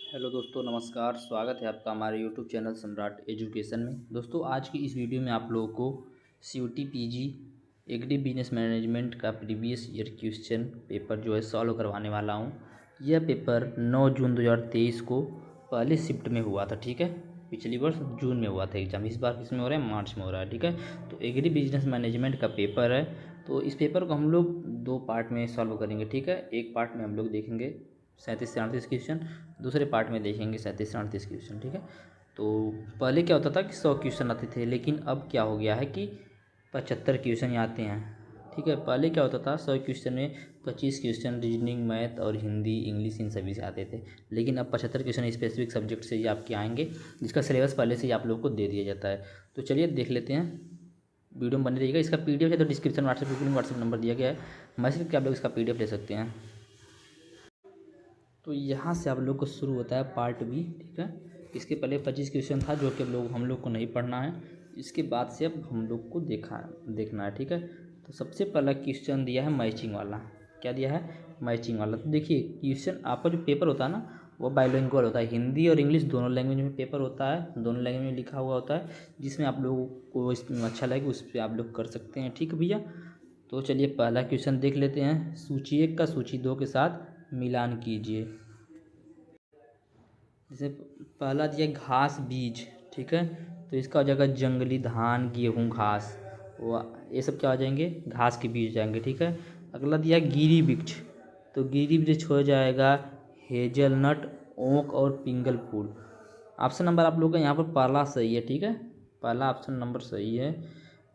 Hello दोस्तों, नमस्कार। स्वागत है आपका हमारे यूट्यूब चैनल सम्राट एजुकेशन में। दोस्तों, आज की इस वीडियो में आप लोगों को CUT PG agri business management का प्रीवियस ईयर क्वेश्चन पेपर जो है सॉल्व करवाने वाला हूं। यह पेपर 9 जून 2023 को पहले शिफ्ट में हुआ था। ठीक है, पिछली वर्ष जून में हुआ था एग्जाम। इस बार किस में हो रहा है? मार्च में हो रहा है। ठीक है, तो एग्री बिजनेस मैनेजमेंट का पेपर है। तो इस पेपर को हम लोग दो पार्ट में सॉल्व करेंगे। ठीक है, एक पार्ट में हम लोग देखेंगे 37 से 38 क्वेश्चन, दूसरे पार्ट में देखेंगे 37 से 38 क्वेश्चन। ठीक है, तो पहले क्या होता था कि 100 क्वेश्चन आते थे, लेकिन अब क्या हो गया है कि 75 क्वेश्चन आते हैं। ठीक है, पहले क्या होता था 100 क्वेश्चन में 25 क्वेश्चन रीजनिंग, मैथ और हिंदी इंग्लिश इन सभी से आते थे, लेकिन अब 75 क्वेश्चन स्पेसिफिक सब्जेक्ट से ही आपके आएंगे, जिसका सिलेबस पहले से ही आप लोग को दे दिया जाता है। तो चलिए देख लेते हैं, वीडियो में बने रहिएगा। इसका PDF है तो डिस्क्रिप्शन व्हाट्सएप नंबर दिया गया है, मैसेज करके आप लोग इसका PDF ले सकते हैं। तो यहाँ से आप लोग को शुरू होता है पार्ट बी। ठीक है, इसके पहले 25 क्वेश्चन था जो कि हम लोग को नहीं पढ़ना है। इसके बाद से अब हम लोग को देखना है। ठीक है, तो सबसे पहला क्वेश्चन दिया है मैचिंग वाला। क्या दिया है? मैचिंग वाला। तो देखिए, क्वेश्चन आपका जो पेपर होता है ना, वो बाइलिंगुअल होता है। हिंदी और इंग्लिश दोनों लैंग्वेज में पेपर होता है, दोनों लैंग्वेज में लिखा हुआ होता है। जिसमें आप लोगों को इसमें अच्छा लगे उस पर आप लोग कर सकते हैं। ठीक है भैया, तो चलिए पहला क्वेश्चन देख लेते हैं। सूची 1 का सूची 2 के साथ मिलान कीजिए। जैसे पहला दिया घास बीज। ठीक है, तो इसका हो जाएगा जंगली धान, गेहूँ, घास। ये सब क्या हो जाएंगे? घास के बीज जाएंगे। ठीक है, अगला दिया गिरी वृक्ष, तो गिरी वृक्ष हो जाएगा हेजलनट, ओक और पिंगल फूल। ऑप्शन नंबर आप लोग का यहाँ पर पहला सही है। ठीक है, पहला ऑप्शन नंबर सही है।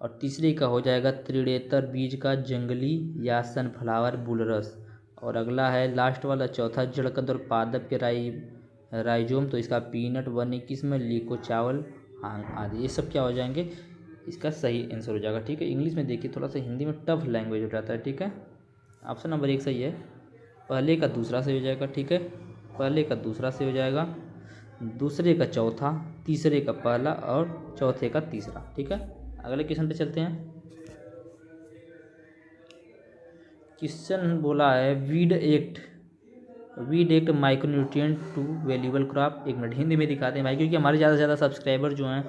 और तीसरे का हो जाएगा त्रिनेत्र बीज का जंगली या सनफ्लावर बुलरस। और अगला है लास्ट वाला चौथा जड़कंद और पादप के राइजोम, तो इसका पीनट, वन 21 में लीको चावल, हाँ आदि। ये सब क्या हो जाएंगे? इसका सही आंसर हो जाएगा। ठीक है, इंग्लिश में देखिए, थोड़ा सा हिंदी में टफ लैंग्वेज हो जाता है। ठीक है, ऑप्शन नंबर 1 सही है। पहले का दूसरा से हो जाएगा। ठीक है, पहले का दूसरा से हो जाएगा, दूसरे का चौथा, तीसरे का पहला और चौथे का तीसरा। ठीक है, अगले क्वेश्चन पे चलते हैं। क्वेश्चन बोला है weed act micronutrient to valuable crop. एक मिनट हिंदी में दिखाते हैं भाई, क्योंकि हमारे ज़्यादा से ज़्यादा सब्सक्राइबर जो हैं,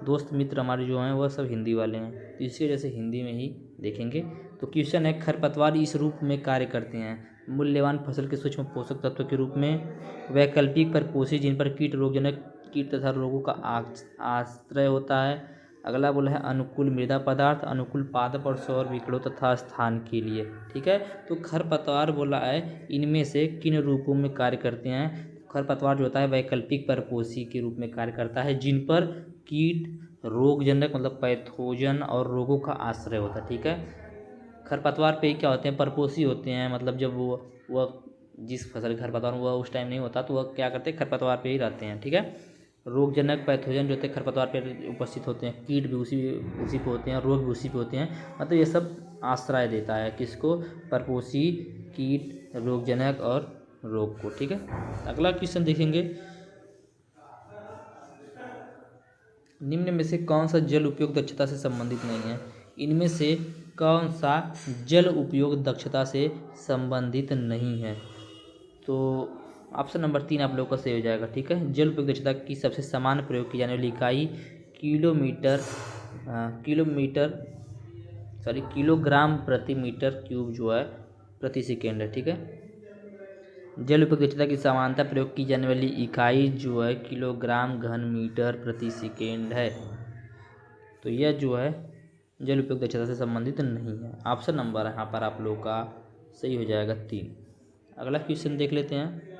दोस्त मित्र हमारे जो हैं, वह सब हिंदी वाले हैं, तो इसकी वजह से हिंदी में ही देखेंगे। तो क्वेश्चन है, खरपतवार इस रूप में कार्य करते हैं: मूल्यवान फसल के सूक्ष्म पोषक तत्व के रूप में, वैकल्पिक परपोषी जिन पर कीट तथा रोगों का आश्रय होता है। अगला बोला है अनुकूल मृदा पदार्थ, अनुकूल पादप और सौर विकिरणों तथा स्थान के लिए। ठीक है, तो खरपतवार बोला है इनमें से किन रूपों में कार्य करते हैं? खरपतवार जो होता है वैकल्पिक परपोषी के रूप में कार्य करता है, जिन पर कीट, रोगजनक मतलब पैथोजन और रोगों का आश्रय होता है। ठीक है, खरपतवार पे क्या होते हैं? परपोषी होते हैं, मतलब जब वह जिस फसल खरपतवार वह उस टाइम नहीं होता तो वह क्या करते हैं? खरपतवार पे ही रहते हैं। ठीक है, रोगजनक पैथोजन जो होते हैं खरपतवार पे उपस्थित होते हैं, कीट भी उसी उसी पे होते हैं, रोग भी उसी पे होते हैं। मतलब ये सब आश्रय देता है किसको? परपोषी, कीट, रोगजनक और रोग को। ठीक है, अगला क्वेश्चन देखेंगे। निम्न में से कौन सा जल उपयोग दक्षता से संबंधित नहीं है? इनमें से कौन सा जल उपयोग दक्षता से संबंधित नहीं है? तो ऑप्शन नंबर 3 आप लोगों का सही हो जाएगा। ठीक है, जल उपयोग दक्षता की सबसे सामान्य प्रयोग की जाने वाली इकाई किलोमीटर किलोमीटर किलोग्राम प्रति मीटर क्यूब जो है प्रति सेकेंड है। ठीक है, जल उपयोग दक्षता की समानता प्रयोग की जाने वाली इकाई जो है किलोग्राम घन मीटर प्रति सेकेंड है। तो यह जो है जल उपयोग दक्षता से संबंधित नहीं है। ऑप्शन नंबर यहाँ पर आप लोगों का सही हो जाएगा 3। अगला क्वेश्चन देख लेते हैं।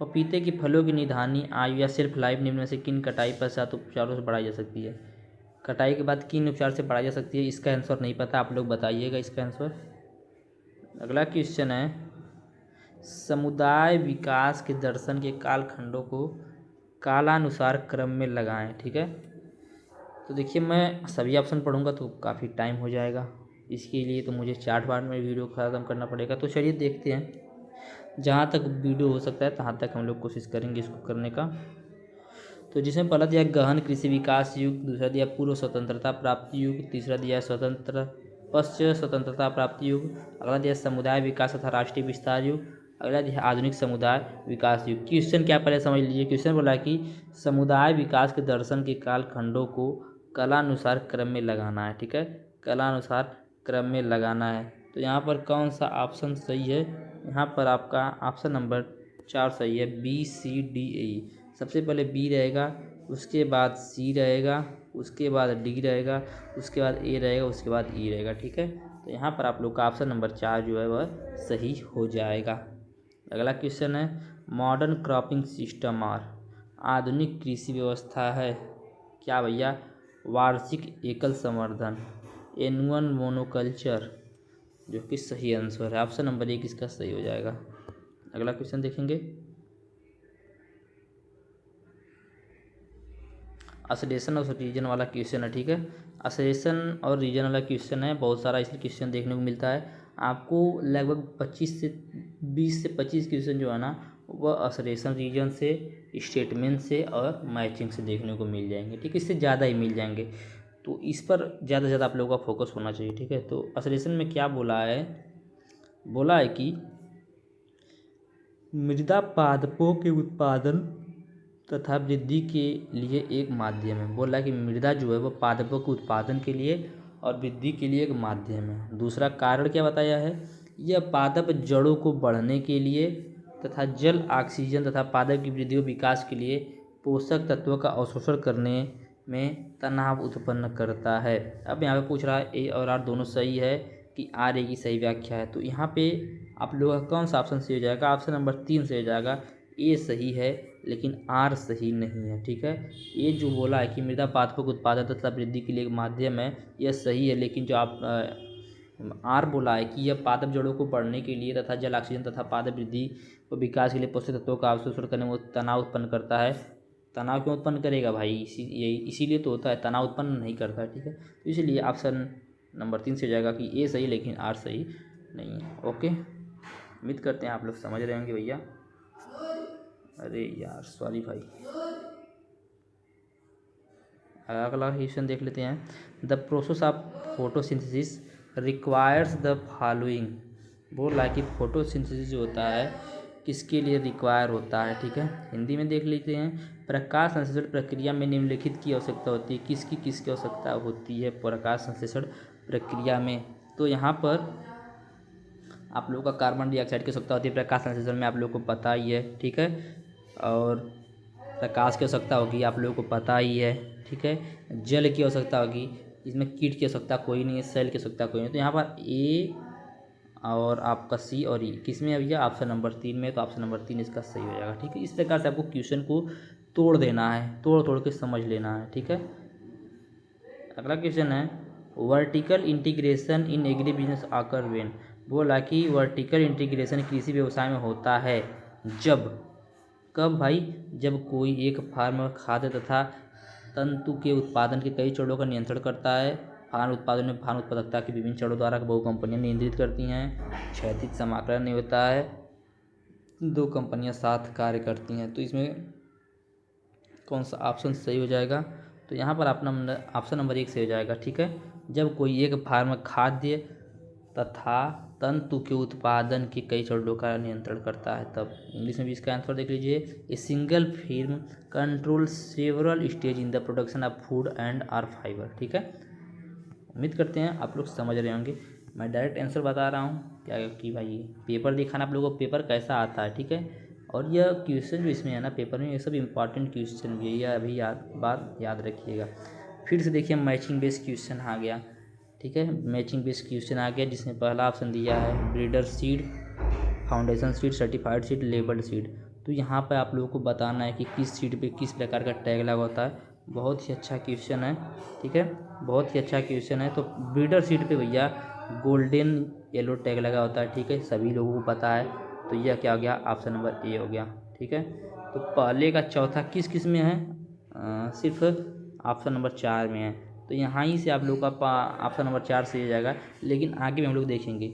पपीते के फलों की निदानी आयु या शेल्फ लाइफ निम्न में से किन कटाई पश्चात उपचारों से बढ़ाई जा सकती है? कटाई के बाद किन उपचार से बढ़ाई जा सकती है? इसका आंसर नहीं पता, आप लोग बताइएगा इसका आंसर। अगला क्वेश्चन है, समुदाय विकास के दर्शन के कालखंडों को कालानुसार क्रम में लगाएं। ठीक है, तो देखिए मैं सभी ऑप्शन पढ़ूंगा तो काफ़ी टाइम हो जाएगा, इसके लिए तो मुझे 4 बार में वीडियो ख़त्म करना पड़ेगा। तो चलिए देखते हैं, जहाँ तक वीडियो हो सकता है तहाँ तक हम लोग कोशिश करेंगे इसको करने का। तो जिसमें पहला दिया गहन कृषि विकास युग, दूसरा दिया पूर्व स्वतंत्रता प्राप्ति युग, तीसरा दिया स्वतंत्र पश्चात स्वतंत्रता प्राप्ति युग, अगला दिया समुदाय विकास तथा राष्ट्रीय विस्तार युग, अगला है आधुनिक समुदाय विकास युग। क्वेश्चन क्या पहले समझ लीजिए। क्वेश्चन बोला कि समुदाय विकास के दर्शन के कालखंडों को कालानुसार क्रम में लगाना है। ठीक है, कालानुसार क्रम में लगाना है। तो यहाँ पर कौन सा ऑप्शन सही है? यहाँ पर आपका ऑप्शन नंबर 4 सही है, BCDE। सबसे पहले बी रहेगा, उसके बाद सी रहेगा, उसके बाद डी रहेगा, उसके बाद ए रहेगा, उसके बाद ई रहेगा। ठीक है, तो यहाँ पर आप लोग का ऑप्शन नंबर 4 जो है वह सही हो जाएगा। अगला क्वेश्चन है मॉडर्न क्रॉपिंग सिस्टम और आधुनिक कृषि व्यवस्था है क्या भैया? वार्षिक एकल संवर्धन, एनुअल मोनोकल्चर, जो कि सही आंसर है। ऑप्शन नंबर 1 इसका सही हो जाएगा। अगला क्वेश्चन देखेंगे, असलेशन और रीजन वाला क्वेश्चन है। ठीक है, असलेशन और रीजन वाला क्वेश्चन है, बहुत सारा इसलिए क्वेश्चन देखने को मिलता है आपको। लगभग 20 से 25 क्वेश्चन जो है ना वह असलेशन रीजन से, स्टेटमेंट से और मैचिंग से देखने को मिल जाएंगे। ठीक है, इससे ज़्यादा ही मिल जाएंगे, तो इस पर ज़्यादा से ज़्यादा आप लोगों का फोकस होना चाहिए। ठीक है, तो असलेशन में क्या बोला है? बोला है कि मृदा पादपों के उत्पादन तथा वृद्धि के लिए एक माध्यम है। बोल रहा है कि मृदा जो है वो पादपों के उत्पादन के लिए और वृद्धि के लिए एक माध्यम है। दूसरा कारण क्या बताया है? यह पादप जड़ों को बढ़ने के लिए तथा जल, ऑक्सीजन तथा पादप की वृद्धि और विकास के लिए पोषक तत्वों का अवशोषण करने में तनाव उत्पन्न करता है। अब यहाँ पे पूछ रहा है ए और आर दोनों सही है कि आर ए की सही व्याख्या है। तो यहाँ पे आप लोगों का कौन सा ऑप्शन सही हो जाएगा? ऑप्शन नंबर 3 सही हो जाएगा। ए सही है लेकिन आर सही नहीं है। ठीक है, ये जो बोला है कि मृदा पादपों के उत्पादन तथा वृद्धि के लिए एक माध्यम है, यह सही है, लेकिन जो आप आर बोला है कि यह पादप जड़ों को बढ़ने के लिए तथा जल, ऑक्सीजन तथा पादप वृद्धि और विकास के लिए पोषक तत्वों का अवशोषण करने में तनाव उत्पन्न करता है। तनाव क्यों उत्पन्न करेगा भाई? इसीलिए तो होता है, तनाव उत्पन्न नहीं करता है। ठीक है, तो इसलिए ऑप्शन नंबर 3 से हो जाएगा कि ए सही लेकिन आर सही नहीं है। ओके, उम्मीद करते हैं आप लोग समझ रहे होंगे भैया। अरे यार सॉरी भाई। अगला क्वेश्चन देख लेते हैं। The process of photosynthesis requires the following. बोल रहा है कि फोटोसिंथेसिस जो होता है किसके लिए रिक्वायर होता है? ठीक है, हिंदी में देख लेते हैं। प्रकाश संश्लेषण प्रक्रिया में निम्नलिखित की आवश्यकता होती है। किसकी आवश्यकता होती है प्रकाश संश्लेषण प्रक्रिया में? तो यहाँ पर आप लोगों का कार्बन डाइऑक्साइड की आवश्यकता होती है प्रकाश संश्लेषण में, आप लोगों को पता ही है। ठीक है, और प्रकाश की आवश्यकता होगी, आप लोगों को पता ही है। ठीक है, जल की आवश्यकता होगी, इसमें कीट की आवश्यकता कोई नहीं है, सेल की आवश्यकता कोई नहीं। तो यहाँ पर ए और आपका सी और ई किस में है भैया? ऑप्शन नंबर 3 में। तो ऑप्शन नंबर 3 इसका सही हो जाएगा। ठीक है, इस प्रकार से आपको क्वेश्चन को तोड़ देना है, तोड़ के समझ लेना है। ठीक है, अगला क्वेश्चन है vertical integration in agri business आकर व्हेन। बोला कि वर्टिकल इंटीग्रेशन कृषि व्यवसाय में होता है जब, कब भाई? जब कोई एक फार्म खाद्य तथा तंतु के उत्पादन के कई चरणों का नियंत्रण करता है। फार्म उत्पादन में फार्म उत्पादकता की विभिन्न चरणों द्वारा बहु कंपनियां नियंत्रित करती हैं। क्षैतिज समाकलन नहीं होता है, 2 कंपनियां साथ कार्य करती हैं। तो इसमें कौन सा ऑप्शन सही हो जाएगा? तो यहाँ पर अपना ऑप्शन नंबर 1 से हो जाएगा। ठीक है, जब कोई एक फार्म खाद्य तथा तंतु के उत्पादन के कई चरणों का नियंत्रण करता है तब। इंग्लिश में भी इसका आंसर देख लीजिए। A single firm control several stage in the production of food and or fibre. ठीक है, उम्मीद करते हैं आप लोग समझ रहे होंगे। मैं डायरेक्ट आंसर बता रहा हूँ क्या कि भाई पेपर दिखाना आप लोगों को पेपर कैसा आता है। ठीक है, और यह क्वेश्चन जो इसमें है ना पेपर में, ये सब इंपॉर्टेंट क्वेश्चन भी है, यह अभी बात याद रखिएगा। फिर से देखिए मैचिंग बेस्ड क्वेश्चन आ गया। ठीक है, मैचिंग बेस्ड क्वेश्चन आ गया जिसमें पहला ऑप्शन दिया है breeder seed, foundation seed, certified seed, labelled seed. तो यहाँ पर आप लोगों को बताना है कि किस सीड पे किस प्रकार का टैग लगा होता है। बहुत ही अच्छा क्वेश्चन है। ठीक है, बहुत ही अच्छा क्वेश्चन है। तो ब्रीडर सीड पे भैया गोल्डन येलो टैग लगा होता है। ठीक है, सभी लोगों को पता है। तो यह क्या हो गया? ऑप्शन नंबर ए हो गया। ठीक है, तो पहले का चौथा किस में है? सिर्फ ऑप्शन नंबर 4 में है। तो यहाँ ही से आप लोग का ऑप्शन नंबर 4 से हो जाएगा। लेकिन आगे में हम लोग देखेंगे,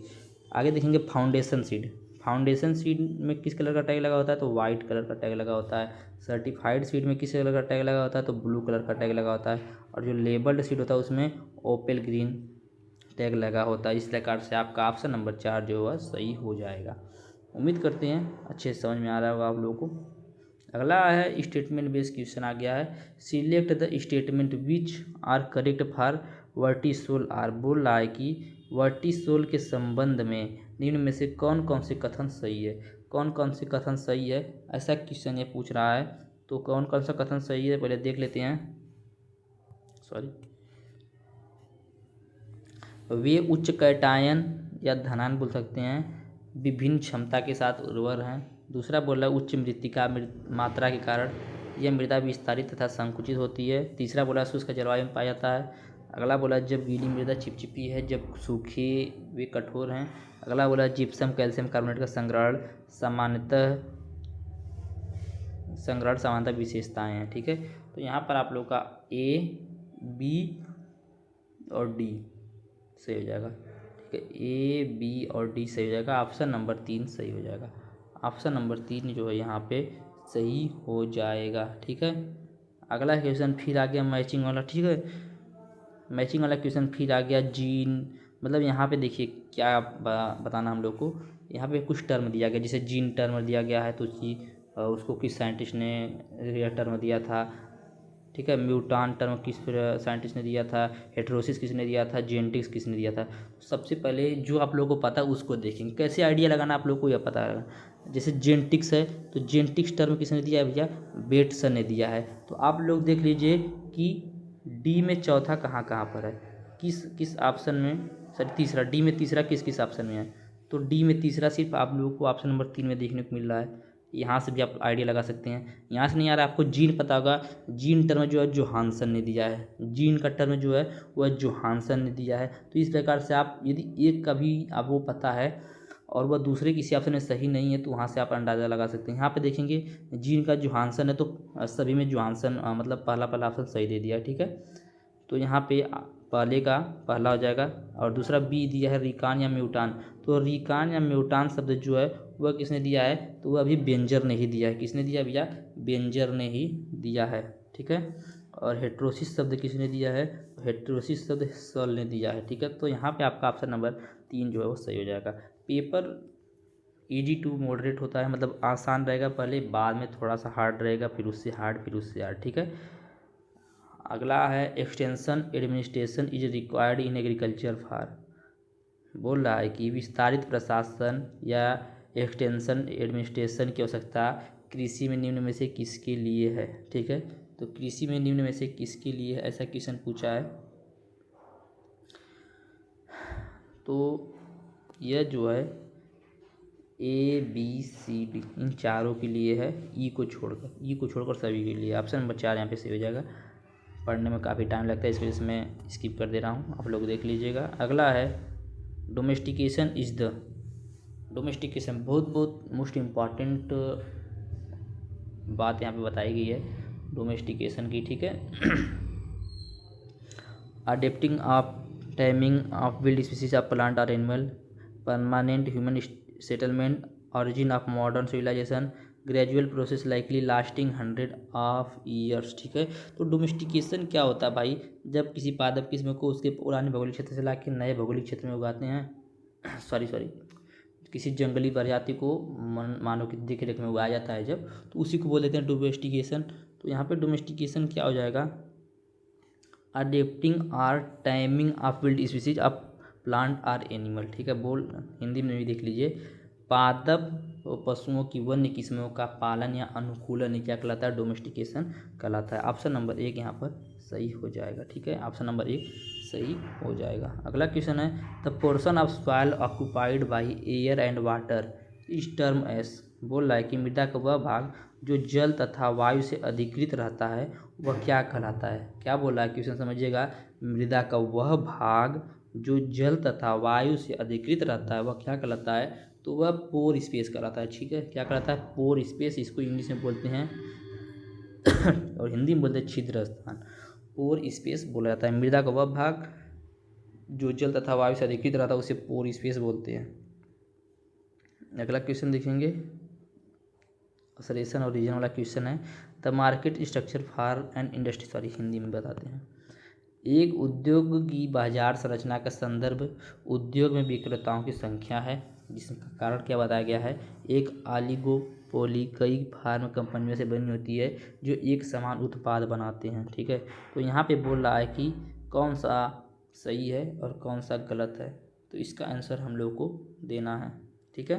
आगे देखेंगे फाउंडेशन सीड। फाउंडेशन सीड में किस कलर का टैग लगा होता है? तो वाइट कलर का टैग लगा होता है। सर्टिफाइड सीड में किस कलर का टैग लगा होता है? तो ब्लू कलर का टैग लगा होता है। और जो लेबल्ड सीड होता है उसमें ओपेल ग्रीन टैग लगा होता है। इस प्रकार से आपका ऑप्शन नंबर 4 जो है सही हो जाएगा। उम्मीद करते हैं अच्छे से समझ में आ रहा होगा आप लोगों को। अगला है स्टेटमेंट बेस्ड क्वेश्चन आ गया है। Select the statement which are correct for vertisol are. बोल रहा है कि वर्टिसोल के संबंध में निम्न में से कौन कौन से कथन सही है, कौन कौन से कथन सही है, ऐसा क्वेश्चन ये पूछ रहा है। तो कौन कौन सा कथन सही है पहले देख लेते हैं। सॉरी, वे उच्च कैटायन या धनायन बोल सकते हैं, विभिन्न क्षमता के साथ उर्वर हैं। दूसरा बोला उच्च मृत्तिका मात्रा के कारण यह मृदा विस्तारित तथा संकुचित होती है। तीसरा बोला शुष्क जलवायु में पाया जाता है। अगला बोला जब गीली मृदा चिपचिपी है, जब सूखी वे कठोर हैं। अगला बोला जिप्सम कैल्शियम कार्बोनेट का संग्रहण सामान्यतः विशेषताएं हैं। ठीक है, तो यहाँ पर आप लोग का ए, बी और डी सही हो जाएगा। ठीक है, ए, बी और डी सही हो जाएगा। ऑप्शन नंबर 3 सही हो जाएगा। ऑप्शन नंबर 3 जो है यहाँ पे सही हो जाएगा। ठीक है, अगला क्वेश्चन फिर आ गया मैचिंग वाला। ठीक है, मैचिंग वाला क्वेश्चन फिर आ गया जीन। मतलब यहाँ पे देखिए क्या बताना हम लोग को। यहाँ पे कुछ टर्म दिया गया, जैसे जीन टर्म दिया गया है तो उसको किस साइंटिस्ट ने यह टर्म दिया था। ठीक है, म्यूटान टर्म किस साइंटिस्ट ने दिया था, हेटेरोसिस किसने दिया था, जेनेटिक्स किसने दिया था। सबसे पहले जो आप लोगों को पता है उसको देखेंगे, कैसे आइडिया लगाना आप लोग को यह पता है। जैसे जेनेटिक्स है तो जेनेटिक्स टर्म किसने दिया है भैया, बेटसन ने दिया है। तो आप लोग देख लीजिए कि डी में चौथा कहाँ कहाँ पर है, किस किस ऑप्शन में, सर तीसरा, डी में तीसरा किस किस ऑप्शन में है। तो डी में तीसरा सिर्फ आप लोगों को ऑप्शन नंबर 3 में देखने को मिल रहा है। यहाँ से भी आप आइडिया लगा सकते हैं। यहाँ से नहीं आ रहा आपको जीन पता होगा, जीन टर्म जो है जोहानसन ने दिया है, जीन का टर्म जो है वह जोहानसन ने दिया है। तो इस प्रकार से आप यदि एक का भी आपको पता है और वह दूसरे किसी ऑप्शन में सही नहीं है तो वहाँ से आप अंदाज़ा लगा सकते हैं। यहाँ पे देखेंगे जीन का जोहानसन है तो सभी में जोहानसन मतलब पहला ऑप्शन सही दे दिया है। ठीक है, तो यहाँ पे पहले का पहला हो जाएगा। और दूसरा बी दिया है रिकान या म्यूटान। तो रिकान या म्यूटान शब्द जो है वह किसने दिया है, तो वह अभी बेंजर ने ही दिया है। किसने दिया भैया, बेंजर ने ही दिया है। ठीक है, और हेट्रोसिस शब्द किसने दिया है, हेट्रोसिस शब्द सल ने दिया है। ठीक है, तो यहाँ पे आपका ऑप्शन नंबर 3 जो है वो सही हो जाएगा। पेपर ईजी टू मॉडरेट होता है, मतलब आसान रहेगा पहले, बाद में थोड़ा सा हार्ड रहेगा, फिर उससे हार्ड, फिर उससे हार्ड। ठीक है, अगला है extension administration is required in agriculture for. बोल रहा है कि विस्तारित प्रशासन या एक्सटेंशन एडमिनिस्ट्रेशन की आवश्यकता कृषि में निम्न में से किसके लिए है। ठीक है, तो कृषि में निम्न में से किसके लिए है, ऐसा क्वेश्चन पूछा है। तो यह जो है ए, बी, सी, डी इन चारों के लिए है, ई को छोड़कर सभी के लिए। ऑप्शन नंबर 4 यहाँ पे सही हो जाएगा। पढ़ने में काफ़ी टाइम लगता है, इस वजह से मैं स्किप कर दे रहा हूँ, आप लोग देख लीजिएगा। अगला है डोमेस्टिकेशन इज द। डोमेस्टिकेशन बहुत मोस्ट इम्पॉर्टेंट बात यहाँ पे बताई गई है डोमेस्टिकेशन की। ठीक है, adapting of timing of wild species of plant और animal, permanent human settlement, origin of modern civilisation, gradual process likely lasting 100 of years. ठीक है, तो डोमेस्टिकेशन क्या होता है भाई, जब किसी पादप किस्म को उसके पुराने भौगोलिक क्षेत्र से लाके नए भौगोलिक क्षेत्र में उगाते हैं। सॉरी किसी जंगली प्रजाति को मानव की देख रेख में उगाया जाता है जब, तो उसी को बोल देते हैं डोमेस्टिकेशन। तो यहाँ पे डोमेस्टिकेशन क्या हो जाएगा, adapting or timing of wild species of plant or animal. ठीक है, बोल हिंदी में भी देख लीजिए, पादप पशुओं की वन्य किस्मों का पालन या अनुकूलन ही क्या कहलाता है, डोमेस्टिकेशन कहलाता है। ऑप्शन नंबर 1 यहाँ पर सही हो जाएगा। ठीक है, ऑप्शन नंबर 1 सही हो जाएगा। अगला क्वेश्चन है the portion of soil occupied by air and water इस टर्म एस। बोल रहा है कि मृदा का वह भाग जो जल तथा वायु से अधिकृत रहता है वह क्या कहलाता है। क्या बोल रहा है क्वेश्चन समझिएगा, मृदा का वह भाग जो जल तथा वायु से अधिकृत रहता है वह क्या कहलाता है, तो वह पोर स्पेस कहलाता है। ठीक है, क्या कहलाता है, पोर स्पेस, इसको इंग्लिश में बोलते हैं और हिंदी में बोलते हैं छिद्र स्थान। पोर स्पेस बोला जाता है, मृदा का वह भाग जो जल तथा वायु से अधिकृत रहता है उसे पोर स्पेस बोलते हैं। अगला क्वेश्चन देखेंगे, असरेशन और रीजन वाला क्वेश्चन है, the market structure for an industry. Sorry Hindi में बताते हैं। एक उद्योग की बाजार संरचना का संदर्भ उद्योग में विक्रेताओं की संख्या है। जिसका कारण क्या बताया गया है, एक ऑलिगोपोली कई फार्म कंपनियों से बनी होती है जो एक समान उत्पाद बनाते हैं। ठीक है, तो यहाँ पे बोल रहा है कि कौन सा सही है और कौन सा गलत है, तो इसका आंसर हम लोग को देना है। ठीक है,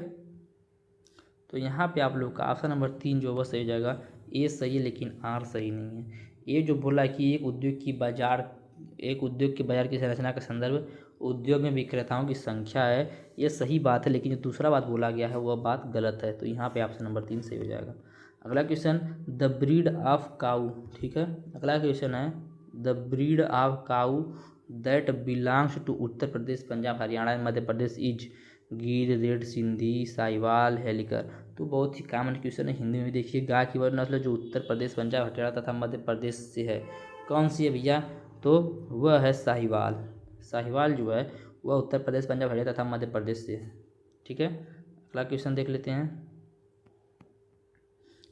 तो यहाँ पे आप लोग का ऑप्शन नंबर 3 जो वह सही हो जाएगा। ए सही है लेकिन आर सही नहीं है। ये जो बोला है कि एक उद्योग के बाजार की संरचना का संदर्भ उद्योग में विक्रेताओं की संख्या है, ये सही बात है, लेकिन जो दूसरा बात बोला गया है वह बात गलत है। तो यहाँ पे ऑप्शन नंबर 3 सही हो जाएगा। अगला question, the breed of cow. ठीक है, अगला क्वेश्चन है, the breed of cow that belongs to Uttar Pradesh, Punjab, Haryana and Madhya Pradesh is Gir, red Sindhi, Sahiwal, Hallikar. तो बहुत ही कॉमन क्वेश्चन है, हिंदी में भी देखिए। गाय की वह नस्ल जो उत्तर प्रदेश, पंजाब, हरियाणा तथा मध्य प्रदेश से है, कौन सी है भैया? तो वह है साहिवाल। साहिवाल जो है वह उत्तर प्रदेश, पंजाब, हरियाणा तथा मध्य प्रदेश से है। ठीक है, अगला क्वेश्चन देख लेते हैं।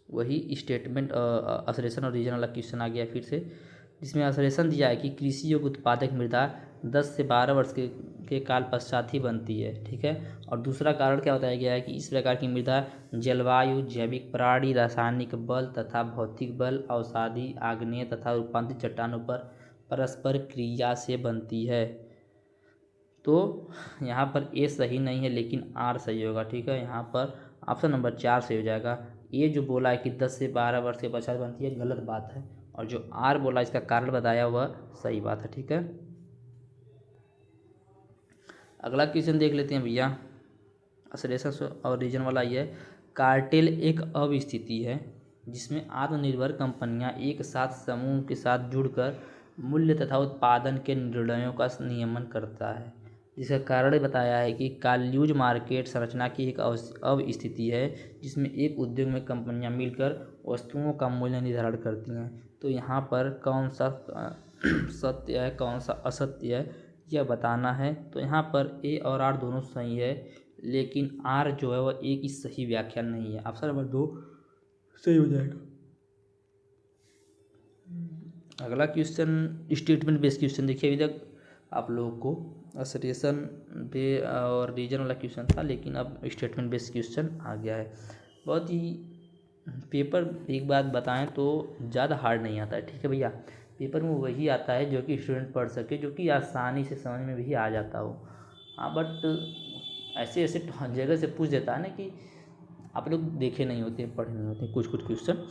वही स्टेटमेंट असरेशन और रीजन वाला क्वेश्चन आ गया फिर से, जिसमें असरेशन दिया है कि कृषि योग्य उत्पादक मृदा 10 से 12 वर्ष के काल पश्चात ही बनती है। ठीक है, और दूसरा कारण क्या बताया गया है कि इस प्रकार की मृदा जलवायु, जैविक प्राणी, रासायनिक बल तथा भौतिक बल, अवसादी, आग्नेय तथा रूपांतरित चट्टानों पर परस्पर क्रिया से बनती है। तो यहाँ पर ए सही नहीं है लेकिन आर सही होगा। ठीक है, यहाँ पर ऑप्शन नंबर 4 सही हो जाएगा। ये जो बोला है कि 10 से 12 वर्ष के पश्चात बनती है, गलत बात है, और जो आर बोला इसका कारण बताया वह सही बात है। ठीक है, अगला क्वेश्चन देख लेते हैं भैया। असरेशन और रीजन वाला ये है, कार्टेल एक अवस्थिति है जिसमें आत्मनिर्भर कंपनियां एक साथ समूह के साथ जुड़कर मूल्य तथा उत्पादन के निर्णयों का नियमन करता है, जिसका कारण बताया है कि कॉलेज मार्केट संरचना की एक अवस्थिति है जिसमें एक उद्योग में कंपनियां मिलकर वस्तुओं का मूल्य निर्धारण करती हैं। तो यहाँ पर कौन सा सत्य है कौन सा असत्य है यह बताना है। तो यहाँ पर ए और आर दोनों सही है, लेकिन आर जो है वह एक ही सही व्याख्या नहीं है। ऑप्शन नंबर 2 सही हो जाएगा। अगला क्वेश्चन स्टेटमेंट बेस्ड क्वेश्चन देखिए। अभी तक आप लोगों को असरेशन पे और रीजन वाला क्वेश्चन था, लेकिन अब स्टेटमेंट बेस्ड क्वेश्चन आ गया है। बहुत ही पेपर एक बात बताएं तो ज़्यादा हार्ड नहीं आता है। ठीक है भैया, पेपर में वही आता है जो कि स्टूडेंट पढ़ सके, जो कि आसानी से समझ में भी आ जाता हो। हाँ, बट ऐसे ऐसे जगह से पूछ देता है ना कि आप लोग देखे नहीं होते, पढ़े नहीं होते कुछ क्वेश्चन।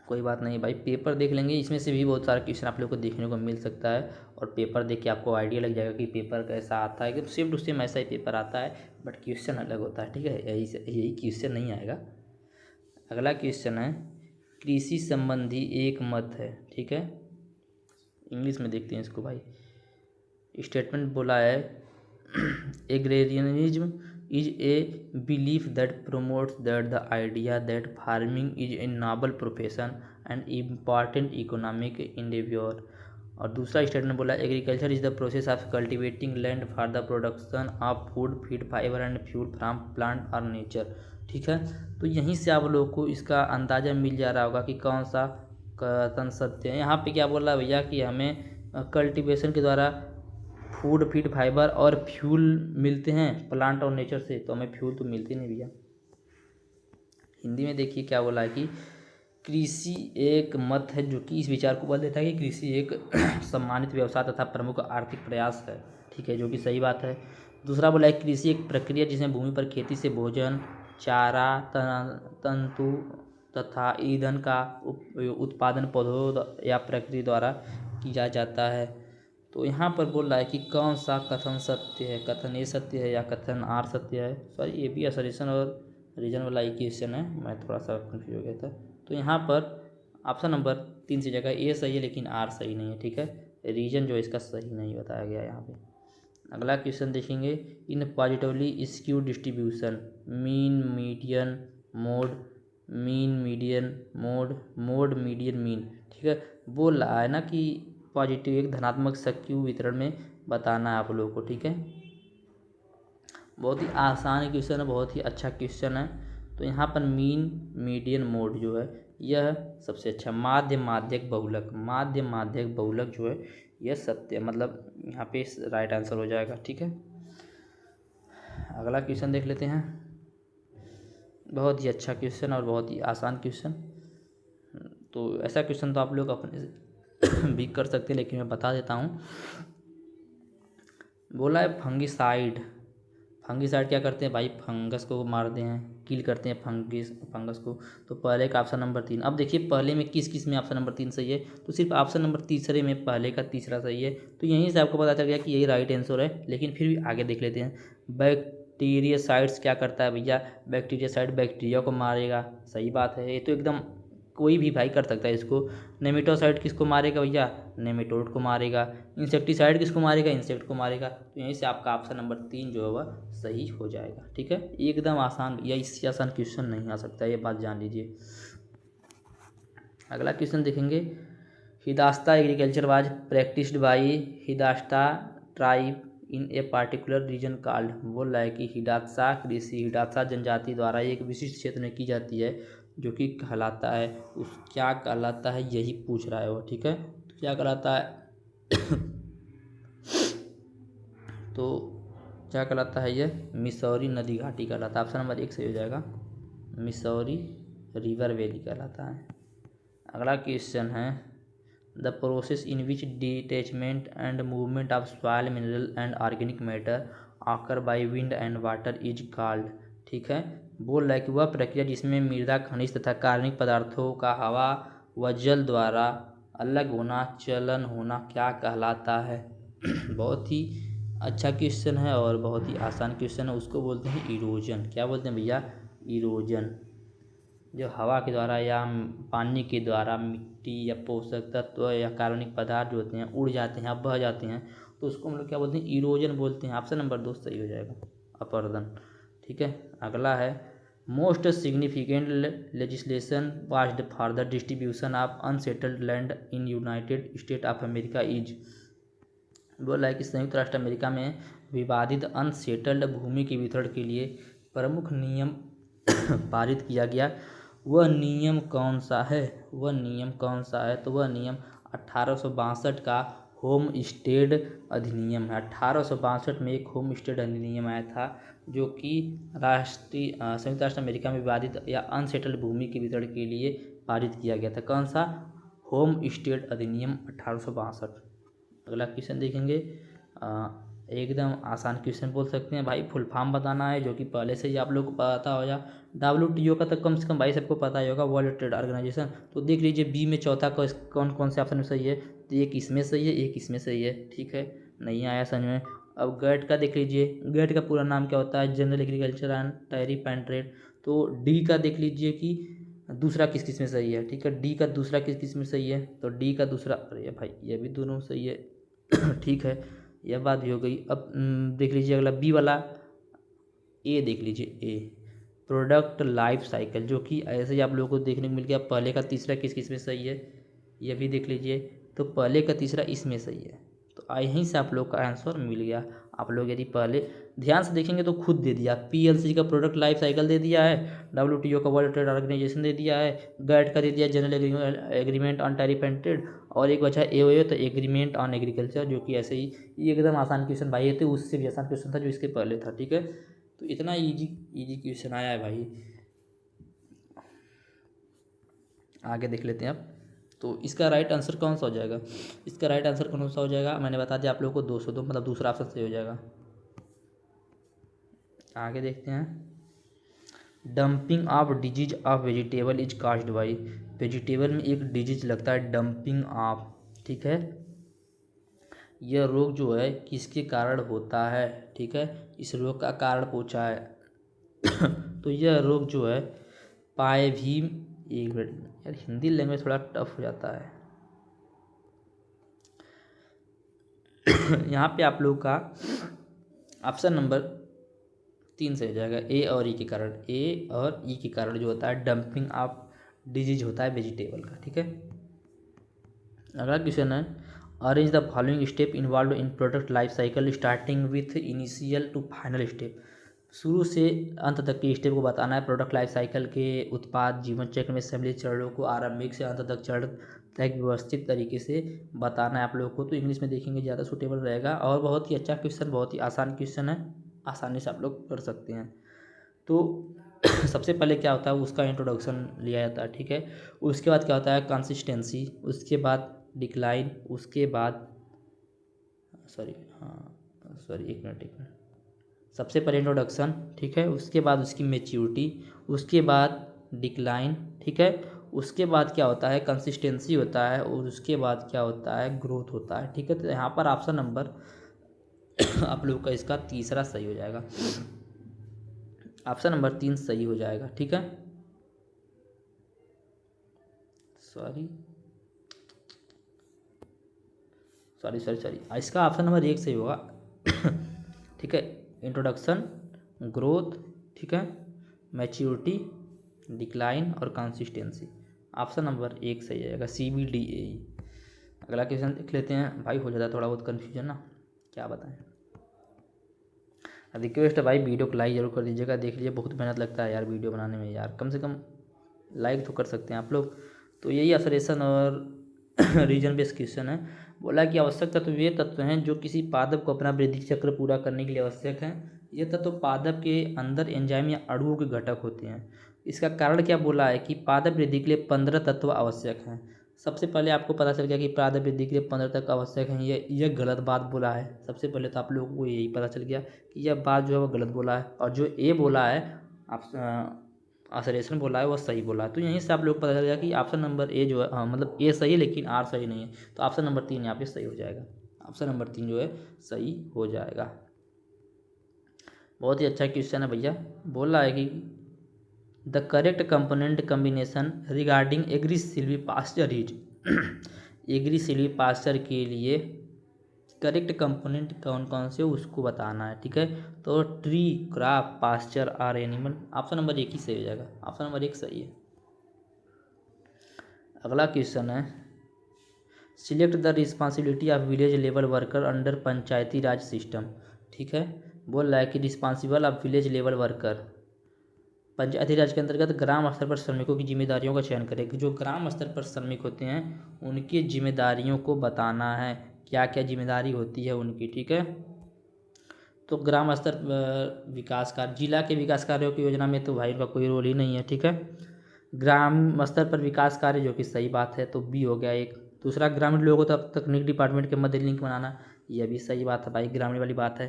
कोई बात नहीं भाई, पेपर देख लेंगे, इसमें से भी बहुत सारे क्वेश्चन आप लोग को देखने को मिल सकता है, और पेपर देख के आपको आइडिया लग जाएगा कि पेपर कैसा आता है। कि सेम टू सेम ऐसा ही पेपर आता है, बट क्वेश्चन अलग होता है। ठीक है, यही क्वेश्चन नहीं आएगा। अगला क्वेश्चन है, कृषि संबंधी एक मत है। ठीक है, इंग्लिश में देखते हैं इसको भाई। स्टेटमेंट बोला है, एग्रेरियनिज्म is a belief that promotes that the idea that farming is a noble profession and important economic endeavor। और दूसरा स्टेटमेंट बोला, agriculture is the process of cultivating land for the production of food, feed, fibre and fuel from plant और nature. ठीक है, तो यहीं से आप लोगों को इसका अंदाज़ा मिल जा रहा होगा कि कौन सा कथन सत्य है। यहाँ पे क्या बोल रहा है भैया कि हमें कल्टीवेशन के द्वारा फूड, फीड, फाइबर और फ्यूल मिलते हैं प्लांट और नेचर से, तो हमें फ्यूल तो मिलती नहीं भैया। हिंदी में देखिए क्या बोला है कि कृषि एक मत है जो कि इस विचार को बल देता है कि कृषि एक सम्मानित व्यवसाय तथा प्रमुख आर्थिक प्रयास है। ठीक है, जो कि सही बात है। दूसरा बोला है, कृषि एक प्रक्रिया जिसमें भूमि पर खेती से भोजन, चारा, तंतु तथा ईंधन का उत्पादन पौधों या प्रकृति द्वारा किया जाता है। तो यहाँ पर बोल रहा है कि कौन सा कथन सत्य है, कथन ए सत्य है या कथन आर सत्य है। सॉरी, ये भी असरेशन और रीजन वाला एक क्वेश्चन है, मैं थोड़ा सा कंफ्यूज हो गया था। तो यहाँ पर ऑप्शन नंबर 3 से जगह ए सही है लेकिन आर सही नहीं है। ठीक है, रीजन जो इसका सही नहीं बताया गया यहाँ पे। अगला क्वेश्चन देखेंगे, in positively skew distribution mean median mode, mean median mode, mode median mean. ठीक है, बोल रहा है ना कि पॉजिटिव एक धनात्मक स्क्यू वितरण में बताना है आप लोगों को। ठीक है, बहुत ही आसान क्वेश्चन है, बहुत ही अच्छा क्वेश्चन है। तो यहाँ पर मीन मीडियन मोड जो है यह सबसे अच्छा, माध्य माध्यक बहुलक, माध्य माध्यक बहुलक जो है यह सत्य, मतलब यहाँ पे राइट आंसर हो जाएगा। ठीक है, अगला क्वेश्चन देख लेते हैं। बहुत ही अच्छा क्वेश्चन और बहुत ही आसान क्वेश्चन। तो ऐसा क्वेश्चन तो आप लोग अपने से भी कर सकते हैं, लेकिन मैं बता देता हूँ। बोला है फंगिसाइड। फंगिसाइड क्या करते हैं भाई? फंगस को मारते हैं, किल करते हैं फंगस को। तो पहले का ऑप्शन नंबर 3। अब देखिए पहले में किस किस में ऑप्शन नंबर 3 सही है, तो सिर्फ ऑप्शन नंबर तीसरे में पहले का तीसरा सही है। तो यहीं से आपको पता चल गया कि यही राइट आंसर है। लेकिन फिर भी आगे देख लेते हैं। बैक्टीरियासाइड्स क्या करता है भैया? बैक्टीरियासाइड बैक्टीरिया को मारेगा। सही बात है, ये तो एकदम कोई भी भाई कर सकता है इसको। नेमेटोसाइड किसको मारेगा भैया? नेमेटोड को मारेगा। इंसेक्टिसाइड किसको मारेगा? इंसेक्ट को मारेगा। तो यहीं से आपका ऑप्शन नंबर 3 जो है वह सही हो जाएगा। ठीक है, एकदम आसान, या इससे आसान क्वेश्चन नहीं आ सकता, ये बात जान लीजिए। अगला क्वेश्चन देखेंगे। Hidatsa agriculture was practised by Hidatsa tribe in a particular region called. बोल रहा है कि हिडात्सा कृषि हिडात्सा जनजाति द्वारा एक विशिष्ट क्षेत्र में की जाती है, जो कि कहलाता है, उस क्या कहलाता है यही पूछ रहा है वो। ठीक है, तो क्या कहलाता है? तो क्या कहलाता है ये? मिसौरी नदी घाटी कहलाता है। ऑप्शन नंबर 1 सही हो जाएगा, मिसौरी रिवर वैली कहलाता है। अगला क्वेश्चन है। The process in which detachment and movement of soil mineral and organic matter occur by wind and water is called. ठीक है, बोल रहा है कि वह प्रक्रिया जिसमें मृदा खनिज तथा कार्बनिक पदार्थों का हवा व जल द्वारा अलग होना, चलन होना क्या कहलाता है? बहुत ही अच्छा क्वेश्चन है और बहुत ही आसान क्वेश्चन है। उसको बोलते हैं इरोजन। क्या बोलते हैं भैया? इरोजन। जो हवा के द्वारा या पानी के द्वारा मिट्टी या पोषक तत्व या कार्बनिक पदार्थ जो होते हैं उड़ जाते हैं, बह जाते हैं, तो उसको हम लोग क्या बोलते हैं? इरोजन बोलते हैं। ऑप्शन नंबर 2 सही हो जाएगा, अपरदन। ठीक है, अगला है। Most significant legislation passed for the distribution of unsettled land in United state of America is. बोला है कि संयुक्त राष्ट्र अमेरिका में विवादित अनसेटल्ड भूमि के वितरण के लिए प्रमुख नियम पारित किया गया। वह नियम कौन सा है? वह नियम कौन सा है? तो वह नियम 1862 का होम स्टेड अधिनियम है। 1862 में एक होम स्टेड अधिनियम आया था, जो कि संयुक्त राष्ट्र अमेरिका में विवादित या अनसेटल्ड भूमि के वितरण के लिए पारित किया गया था। कौन सा? होम स्टेड अधिनियम 1862। अगला क्वेश्चन देखेंगे। एकदम आसान क्वेश्चन बोल सकते हैं भाई। फुल फॉर्म बताना है, जो कि पहले से ही आप लोग को पता हो जा। WTO का तो कम से कम भाई सबको पता ही होगा, वर्ल्ड ट्रेड ऑर्गेनाइजेशन। तो देख लीजिए बी में चौथा कौन कौन से ऑप्शन में सही है। तो एक इसमें सही है, एक इसमें सही है। ठीक है, नहीं आया समझ में। अब गैट का देख लीजिए। गैट का पूरा नाम क्या होता है? General agriculture and tariff and trade. तो डी का देख लीजिए कि दूसरा किस किस में सही है। ठीक है, डी का दूसरा किस किस में सही है। तो डी का दूसरा, अरे भाई ये भी दोनों सही है। ठीक है, यह बात भी हो गई। अब देख लीजिए अगला बी वाला, ए देख लीजिए। ए प्रोडक्ट लाइफ साइकिल, जो कि ऐसे ही आप लोगों को देखने को मिल गया। पहले का तीसरा किस किस में सही है, यह भी देख लीजिए। तो पहले का तीसरा इसमें सही है। तो यहीं से आप लोग का आंसर मिल गया। आप लोग यदि पहले ध्यान से देखेंगे तो खुद दे दिया। PLC का प्रोडक्ट लाइफ साइकिल दे दिया है, WTO का वर्ल्ड ट्रेड ऑर्गेनाइजेशन दे दिया है, गैट का दे दिया general agreement on tariff and trade, और एक बचा AOA तो एग्रीमेंट ऑन एग्रीकल्चर, जो कि ऐसे ही ये एकदम आसान क्वेश्चन भाई थे। उससे भी आसान क्वेश्चन था जो इसके पहले था। ठीक है, तो इतना इजी क्वेश्चन आया है भाई। आगे देख लेते हैं अब। तो इसका राइट आंसर कौन सा हो जाएगा? इसका राइट आंसर कौन सा हो जाएगा? मैंने बता दिया आप लोगों को, 202, मतलब दूसरा ऑप्शन सही हो जाएगा। आगे देखते हैं। Dumping of disease of vegetable is caused by. Vegetable में एक डिजीज लगता है डंपिंग ऑफ। ठीक है, यह रोग जो है किसके कारण होता है? ठीक है, इस रोग का कारण पूछा है। तो यह रोग जो है पाइवीम, एक मिनट यार, हिंदी लैंग्वेज थोड़ा टफ हो जाता है। यहाँ पे आप लोग का ऑप्शन नंबर 3 से हो जाएगा, ए और ई के कारण। ए और ई के कारण जो होता है डंपिंग ऑफ डिजीज होता है वेजिटेबल का। ठीक है, अगला क्वेश्चन है। Arrange the following step involve in product life cycle starting with initial to final step. शुरू से अंत तक के स्टेप को बताना है। प्रोडक्ट लाइफ साइकिल के उत्पाद जीवन चक्र में सम्मिलित चरणों को आरंभिक से अंत तक चरण तक व्यवस्थित तरीके से बताना है आप लोगों को। तो इंग्लिश में देखेंगे ज़्यादा सूटेबल रहेगा। और बहुत ही अच्छा क्वेश्चन, बहुत ही आसान क्वेश्चन है। आसानी से आप लोग कर सकते हैं। तो सबसे पहले क्या होता है, उसका इंट्रोडक्शन लिया जाता है, ठीक है। उसके बाद क्या होता है, कंसिस्टेंसी, उसके बाद डिक्लाइन, उसके बाद एक मिनट, सबसे पहले इंट्रोडक्शन, ठीक है, उसके बाद उसकी मैच्योरिटी, उसके बाद डिक्लाइन, ठीक है, उसके बाद क्या होता है, कंसिस्टेंसी होता है, और उसके बाद क्या होता है, ग्रोथ होता है, ठीक है। तो यहाँ पर ऑप्शन नंबर आप लोग का इसका तीसरा सही हो जाएगा, ऑप्शन नंबर 3 सही हो जाएगा, ठीक है। सॉरी, इसका ऑप्शन नंबर 1 सही होगा। ठीक है, इंट्रोडक्शन, ग्रोथ, ठीक है, मैच्योरिटी, डिक्लाइन और कंसिस्टेंसी, ऑप्शन नंबर 1 सही जाएगा, CBDAE। अगला क्वेश्चन देख लेते हैं भाई, हो जाता है थोड़ा बहुत कन्फ्यूजन ना, क्या बताएं। रिक्वेस्ट है भाई, वीडियो को लाइक जरूर कर दीजिएगा, देख लीजिए बहुत मेहनत लगता है यार वीडियो बनाने में यार, कम से कम लाइक तो कर सकते हैं आप लोग। तो यही असरेशन और रीजन बेस्ड क्वेश्चन है। बोला कि आवश्यक तत्व वे तत्व हैं जो किसी पादप को अपना वृद्धि चक्र पूरा करने के लिए आवश्यक हैं। ये तत्व पादप के अंदर एंजाइम या अणुओं के घटक होते हैं। इसका कारण क्या बोला है कि पादप वृद्धि के लिए 15 तत्व आवश्यक हैं। सबसे पहले आपको पता चल गया कि पादप वृद्धि के लिए 15 तत्व आवश्यक हैं, ये गलत बात बोला है। सबसे पहले तो आप लोगों को यही पता चल गया कि यह बात जो है वो गलत बोला है, और जो ए बोला है आप असरेशन बोला है वो सही बोला है। तो यहीं से आप लोग पता चल गया कि ऑप्शन नंबर ए जो है, हाँ मतलब ए सही है लेकिन आर सही नहीं है, तो ऑप्शन नंबर 3 यहाँ पे सही हो जाएगा, ऑप्शन नंबर 3 जो है सही हो जाएगा। बहुत ही अच्छा क्वेश्चन है भैया। बोल रहा है कि the correct component combination regarding agri silvi pasture is agri silvi pasture के लिए करेक्ट कंपोनेंट कौन कौन से उसको बताना है, ठीक है। तो ट्री, क्रॉप, पास्चर और एनिमल, ऑप्शन नंबर 1 ही सही हो जाएगा, ऑप्शन नंबर 1 सही है। अगला क्वेश्चन है, select the responsibility of village level worker under Panchayati Raj system, ठीक है। बोल रहा है कि responsible of village level worker, Panchayati Raj के अंतर्गत ग्राम स्तर पर श्रमिकों की जिम्मेदारियों का चयन करें। जो ग्राम स्तर पर श्रमिक होते हैं उनकी जिम्मेदारियों को बताना है, क्या क्या जिम्मेदारी होती है उनकी, ठीक है। तो ग्राम स्तर विकास कार्य, जिला के विकास कार्यों की योजना में तो भाई उनका कोई रोल ही नहीं है, ठीक है। ग्राम स्तर पर विकास कार्य, जो कि सही बात है, तो बी हो गया एक। दूसरा, ग्रामीण लोगों तक तकनीक डिपार्टमेंट के मध्य लिंक बनाना, यह भी सही बात है भाई, ग्रामीण वाली बात है।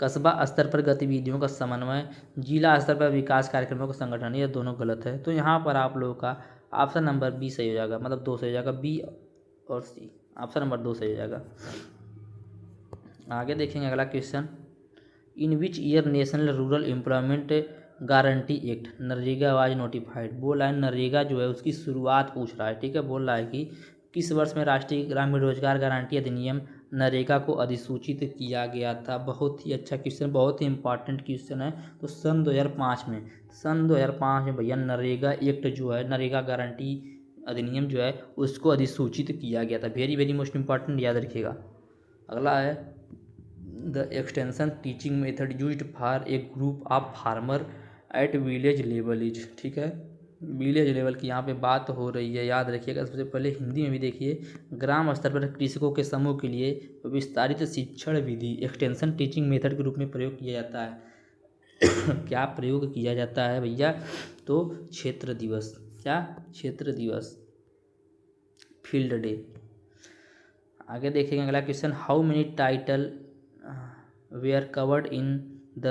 कस्बा स्तर पर गतिविधियों का समन्वय, जिला स्तर पर विकास कार्यक्रमों का संगठन, ये दोनों गलत है। तो यहाँ पर आप लोगों का ऑप्शन नंबर बी सही हो जाएगा, मतलब 2 सही हो जाएगा, बी और सी, ऑप्शन नंबर 2 सही हो जाएगा। आगे देखेंगे अगला question, in which year national rural employment guarantee act NREGA was notified. बोला है नरेगा जो है उसकी शुरुआत पूछ रहा है, ठीक है। बोल रहा है कि किस वर्ष में राष्ट्रीय ग्रामीण रोजगार गारंटी अधिनियम नरेगा को अधिसूचित किया गया था। बहुत ही अच्छा क्वेश्चन, बहुत ही इंपॉर्टेंट क्वेश्चन है। तो सन 2005 में, सन 2005 में भैया नरेगा एक्ट जो है, नरेगा गारंटी अधिनियम जो है उसको अधिसूचित किया गया था। वेरी वेरी मोस्ट इंपॉर्टेंट, याद रखिएगा। अगला है the extension teaching method used for a group of farmer at village level is, ठीक है। विलेज लेवल की यहाँ पे बात हो रही है, याद रखिएगा। सबसे पहले हिंदी में भी देखिए, ग्राम स्तर पर कृषकों के समूह के लिए विस्तारित शिक्षण विधि एक्सटेंशन टीचिंग मेथड के रूप में प्रयोग किया जाता है। क्या प्रयोग किया जाता है भैया, तो क्षेत्र दिवस, क्या क्षेत्र दिवस, फील्ड डे। आगे देखेंगे अगला question, how many title were covered in the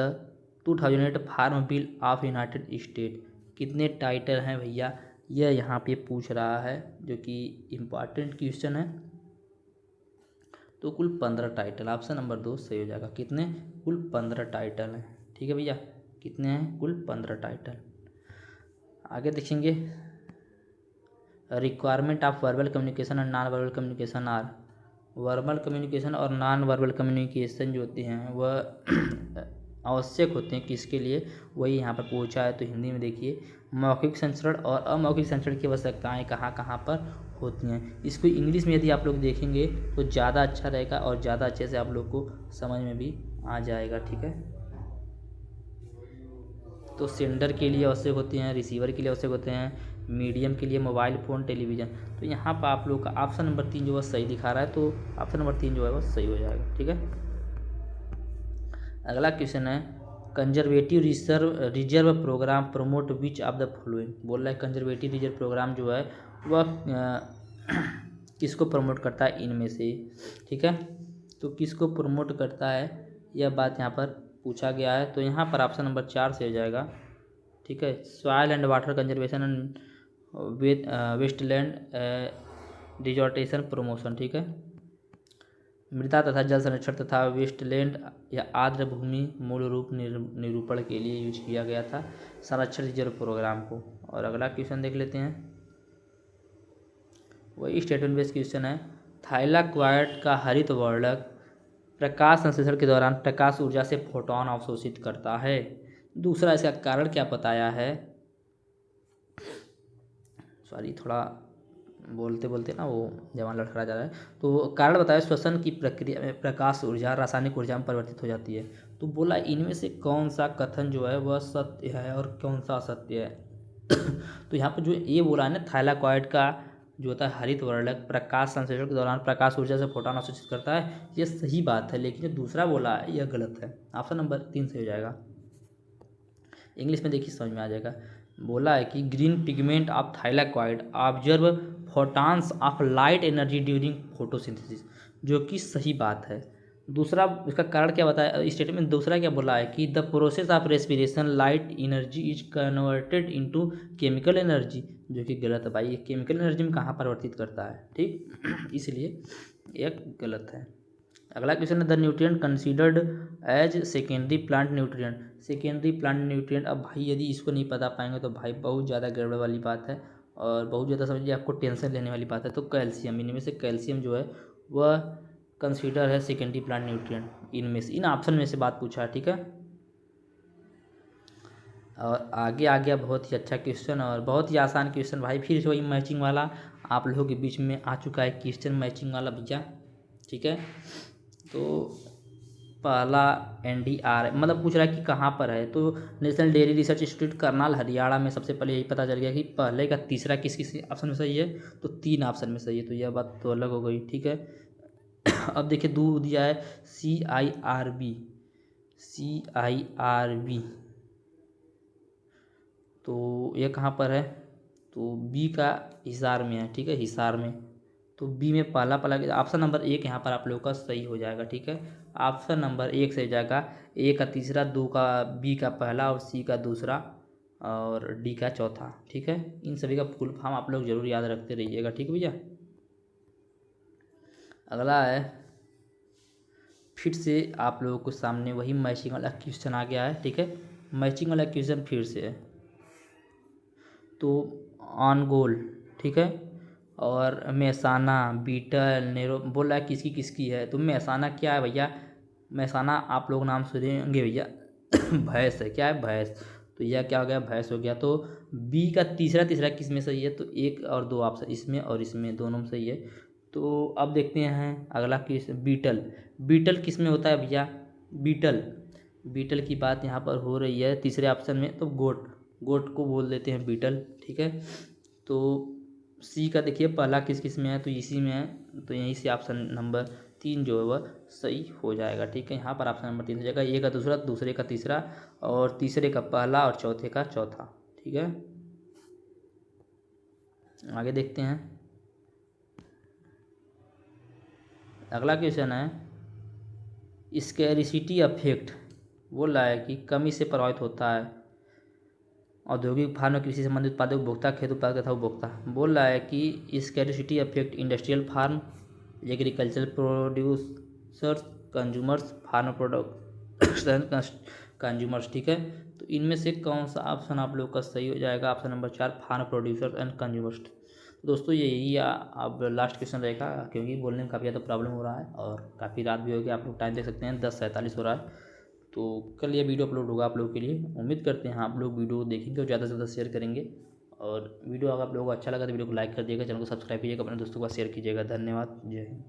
2008 farm bill of United State. कितने टाइटल हैं भैया, यह यहाँ पे पूछ रहा है, जो कि इम्पॉर्टेंट क्वेश्चन है। तो कुल 15 टाइटल, ऑप्शन नंबर 2 सही हो जाएगा। कितने, कुल 15 टाइटल हैं, ठीक है भैया। कितने हैं, कुल 15 टाइटल। आगे देखेंगे, रिक्वायरमेंट ऑफ वर्बल कम्युनिकेशन और non verbal communication are. Verbal communication और नॉन वर्बल कम्युनिकेशन जो होते हैं वह आवश्यक होते हैं किसके लिए, वही यहाँ पर पूछा है। तो हिंदी में देखिए, मौखिक संचरण और अमौखिक संचरण की आवश्यकताएँ कहाँ कहाँ पर होती हैं। इसको इंग्लिश में यदि आप लोग देखेंगे तो ज़्यादा अच्छा रहेगा और ज़्यादा अच्छे से आप लोग को समझ में भी आ जाएगा, ठीक है। तो सेंडर के लिए आवश्यक होते हैं, रिसीवर के लिए आवश्यक होते हैं, मीडियम के लिए मोबाइल फ़ोन, टेलीविज़न। तो यहाँ पर आप लोग का ऑप्शन नंबर 3 जो है सही दिखा रहा है, तो ऑप्शन नंबर 3 जो है वो सही हो जाएगा, ठीक है। अगला क्वेश्चन है conservative reserve program promote which of the following. बोल रहा है कंजर्वेटिव रिजर्व प्रोग्राम जो है वह किसको प्रमोट करता है इनमें से, ठीक है। तो किसको प्रमोट करता है यह बात यहाँ पर पूछा गया है। तो यहाँ पर ऑप्शन नंबर 4 से हो जाएगा, ठीक है। Soil and water conservation and wasteland dissertation promotion, ठीक है। मृदा तथा जल संरक्षण तथा वेस्टलैंड या आर्द्र भूमि मूल रूप निरूपण के लिए यूज किया गया था संरक्षण रिजर्व प्रोग्राम को। और अगला क्वेश्चन देख लेते हैं, वही स्टेटमेंट बेस्ड क्वेश्चन है। थाइलाक्वाइड का हरित वर्णक प्रकाश संश्लेषण के दौरान प्रकाश ऊर्जा से फोटोन अवशोषित करता है। दूसरा इसका कारण क्या बताया है, सॉरी थोड़ा बोलते बोलते ना वो जवान लड़खड़ा जा रहा है। तो कारण बताया श्वसन की प्रक्रिया में प्रकाश ऊर्जा रासायनिक ऊर्जा में परिवर्तित हो जाती है। तो बोला इनमें से कौन सा कथन जो है वह सत्य है और कौन सा असत्य है। तो यहाँ पर जो ये बोला है ना थाइलाक्वाइड का जो होता है हरित वर्णक प्रकाश संश्लेषण के दौरान प्रकाश ऊर्जा से फोटोन अवशोषित करता है, ये सही बात है। लेकिन जो दूसरा बोला है यह गलत है। ऑप्शन नंबर 3 से हो जाएगा। इंग्लिश में देखिए समझ में आ जाएगा। बोला है कि green pigment of thylakoid observe photons of light energy during photosynthesis, जो कि सही बात है। दूसरा इसका कारण क्या बताया स्टेटमेंट दूसरा क्या बोला है कि the process of respiration light energy is converted into chemical energy, जो कि गलत है भाई। ये केमिकल एनर्जी में कहाँ परिवर्तित करता है, ठीक इसलिए यह गलत है। अगला क्वेश्चन है the nutrient considered as secondary plant nutrient. Secondary plant nutrient, अब भाई यदि इसको नहीं पता पाएंगे तो भाई बहुत ज़्यादा गड़बड़ वाली बात है और बहुत ज़्यादा समझिए आपको टेंशन लेने वाली बात है। तो कैल्शियम, इनमें से कैल्शियम जो है वह कंसीडर है सेकेंडरी प्लांट न्यूट्रिएंट। इनमें से इन ऑप्शन में से बात पूछा है, ठीक है। और आगे आ गया बहुत ही अच्छा क्वेश्चन और बहुत ही आसान क्वेश्चन भाई। फिर से वही मैचिंग वाला आप लोगों के बीच में आ चुका है क्वेश्चन मैचिंग वाला भैया, ठीक है। तो पहला NDR मतलब पूछ रहा है कि कहाँ पर है। तो national dairy research institute Karnal Haryana में। सबसे पहले यही पता चल गया कि पहले का तीसरा किस किस ऑप्शन में सही है, तो 3 ऑप्शन में सही है। तो यह बात तो अलग हो गई, ठीक है। अब देखिए दो दिया है CIRB, तो यह कहाँ पर है, तो बी का हिसार में है, ठीक है, हिसार में। तो बी में पहला ऑप्शन नंबर 1 यहाँ पर आप लोगों का सही हो जाएगा, ठीक है। ऑप्शन नंबर 1 से हो जाएगा, ए का तीसरा, 2 का बी का पहला और सी का दूसरा और डी का चौथा, ठीक है। इन सभी का फुल फॉर्म आप लोग जरूर याद रखते रहिएगा, ठीक है भैया। अगला है फिर से आप लोगों को सामने वही मैचिंग वाला क्वेश्चन आ गया है, ठीक है। मैचिंग वाला क्वेश्चन फिर से है, तो ऑन गोल, ठीक है। और मेहसाना, बीटल, नेरो बोल रहा है किसकी किसकी है। तो मेहसाना क्या है भैया, मेहसाना आप लोग नाम सुनेंगे भैया भैंस है, क्या है भैंस। तो यह क्या हो गया, भैंस हो गया। तो बी का तीसरा तीसरा किस में सही है, तो 1 और 2 ऑप्शन इसमें और इसमें दोनों में सही है। तो अब देखते हैं अगला किस, बीटल। बीटल किस में होता है भैया, बीटल, बीटल की बात यहाँ पर हो रही है तीसरे ऑप्शन में। तो गोट, गोट को बोल देते हैं बीटल, ठीक है। तो सी का देखिए पहला किस किस में है, तो इसी में है। तो यहीं से ऑप्शन नंबर 3 जो है वह सही हो जाएगा, ठीक है। यहाँ पर ऑप्शन नंबर 3 हो जाएगा, ए का दूसरा, दूसरे का तीसरा और तीसरे का पहला और चौथे का चौथा, ठीक है। आगे देखते हैं अगला क्वेश्चन है स्कैरिसिटी अफेक्ट। बोल रहा है कि कमी से प्रभावित होता है औद्योगिक फार्म में कृषि संबंधित उत्पादक उपभोक्ता, खेत उत्पादक तथा उपभोक्ता। बोल रहा है कि scarcity affect industrial farm, agricultural producers, consumers, farm production consumers, ठीक है। तो इनमें से कौन सा ऑप्शन आप लोग का सही हो जाएगा, option number 4 farm producers and consumers. दोस्तों यही अब लास्ट क्वेश्चन रहेगा क्योंकि बोलने में काफ़ी ज़्यादा प्रॉब्लम हो रहा है और काफ़ी रात भी हो गई। आप लोग टाइम देख सकते हैं 10:47 हो रहा है। तो कल ये वीडियो अपलोड होगा आप लोगों के लिए। उम्मीद करते हैं आप लोग वीडियो देखेंगे और ज़्यादा से ज़्यादा शेयर करेंगे। और वीडियो अगर आप लोगों को अच्छा लगा तो वीडियो को लाइक कर दिएगा, चैनल को सब्सक्राइब कीजिएगा, अपने दोस्तों के साथ शेयर कीजिएगा। धन्यवाद, जय हिंद।